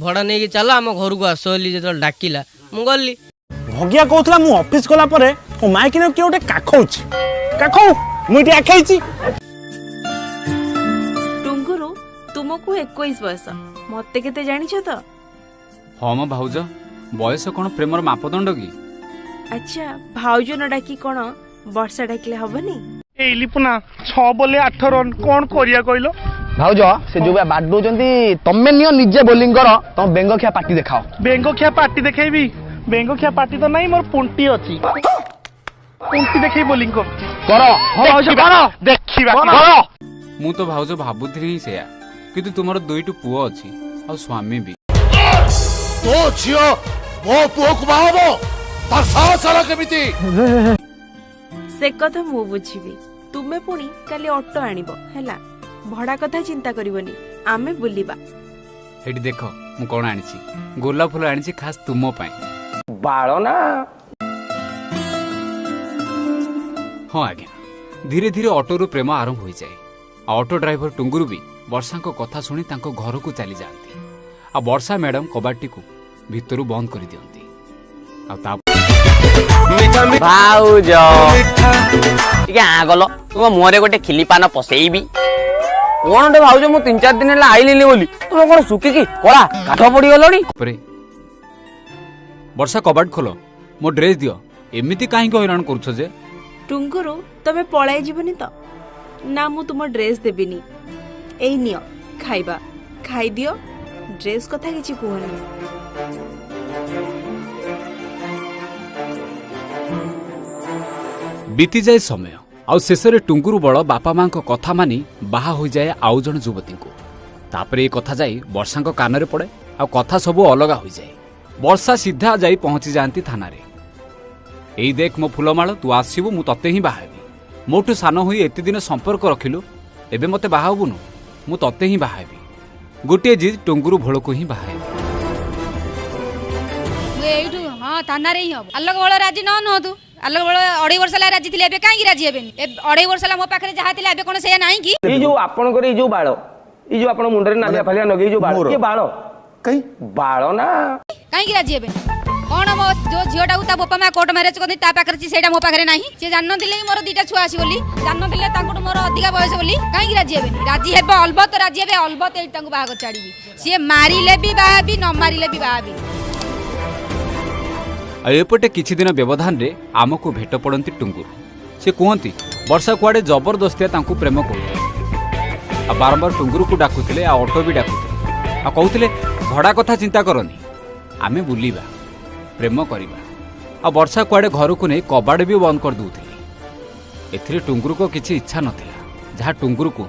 भड़ा नहीं चल आम घर को आस जो डाकिला मु गली भगिया कहला मु ऑफिस गला परे ओ माइक ने के ओटे काखौछि काखौ मुई आखाइछि। टुंगुरु तुमको 21 बयस मते केते जानिछ तो? हाँ मो भाउज बयस कौन प्रेमर मापदंड कि? अच्छा भाउज न डाकी कोन वर्षा डाकिले हबनी? ए लिपुना 6 बोले 8 रन कोन करिया कहिलो? भाउज से जो बाडू जंती तमे नियो निजे बोलिंग करो तम बेंगो खिया पार्टी देखाओ। बेंगो खिया पार्टी देखेबी बेंगो खिया पार्टी तो नहीं मोर पुंटी अछि पुंटी देखै बोलिंग करो भाउज करो देखिबा करो। मु तो भाउज भाबुथि ही सेया किंतु तुमर दुईटु पुओ अछि और स्वामी भी तो झियो मो पुओ को बाहबो तार साहस आला केमिति से कथा मु बुझिबी तुमे पुणी काली ऑटो आनिबो हैला भड़ा कथा चिंता करिवनी आमे बुलिबा। हेडी देखो मु कोन आनिछि गोलाप फूल आनिछि खास तुमो पई बाळो ना। हाँ आज्ञा धीरे धीरे ऑटो प्रेम आरंभ हो जाए। ऑटो ड्राइवर टुंगुरु भी वर्षा को कथा शुणी तांको घर को चली जाती आ वर्षा मैडम कबाटी को भितर बंद कर दियंती भाउज ଟିକେ ଆଗଲ ତୁମ ମୁହଁରେ ଗୋଟେ ଖିଲି ପାନ ପସେଇବି କଣ ଟେ ଭାଉଜ ମୁଁ 3-4 ଦିନ ହେଲା ଆଇଲିନି ବୋଲି ତୁମ କଣ ଶୁଖିକି କଳା କାଠ ପଡିଗଲଣି। वर्षा कबाट खोल मो ड्रेस दियो एमिति काहे हैरान करूछ जे? टुंगुरु तमे पळाई जीवनी तो ना मु तुम ड्रेस देबिनी एई नियो खाइबा खाइ दियो ड्रेस कथा किछि कहनी। बीती जाए समय आउ शेषरे टुंगुरु बड़ बापा मां को कथा मानी बाहा हो जाए आउ जन युवती को तापर ये कथा जाई वर्षा कान पड़े आ कथा सबू अलगा हो जाए। वर्षा सीधा जाई पहुंची जाती थाना रे। एई देख मो फुलमाल तू आसबू मु तते ही बाहाबी मोठू सान हुई एते दिन संपर्क रखिलु एबे मते बाहाबुनु मु तते ही बाहाबी गोटे जिद टुंगुरु भोल को ही बाहाबी। हाँ थाना रे ही हम अलग बड़ राजी न हो तू अलग बड़ 2.5 वर्ष ला राजी थिले एबे काहे राजी हेबेनी 2.5 वर्ष ला मो पाखरे जहा थिले एबे कोन से नाही की ई जो आपन करे ई जो बाळ ई जो आपन मुंडरे नालिया फालिया नगे जो बाळ ये बाळ कई बाळ ना काहे राजी हेबे कोन मो जो झियोटा ता बापा मा कोर्ट मैरिज करनी ता पाखरे छी सेटा मो पाखरे नाही से जानन दिले मोर दुईटा छुआ आसी बोली जानन दिले तांकुट मोर अधिका बयस बोली काहे राजी हेबे राजी हेबे अलबत राजी हेबे अलबत ए तांकु बाहा कर चाडीबी से मारिले भी बाहाबी न मारिले भी बाहाबी। एपटे किछि दिन व्यवधान रे आमको भेट पड़ती टुंगुरु से कहती वर्षा कुआडे जबरदस्तिया तांकु प्रेम कर बारंबार टुंगुरु को डाकुले आ ऑटो भी डाकुले आ कहते भड़ा कथा चिंता करनी आमे बुलिबा प्रेम करवा आ वर्षा कुआडे घर को नहीं कबाड़ भी बंद कर दूसरी एथिरे टुंगुरु को किछि इच्छा नथिला जहाँ टुंगुरु को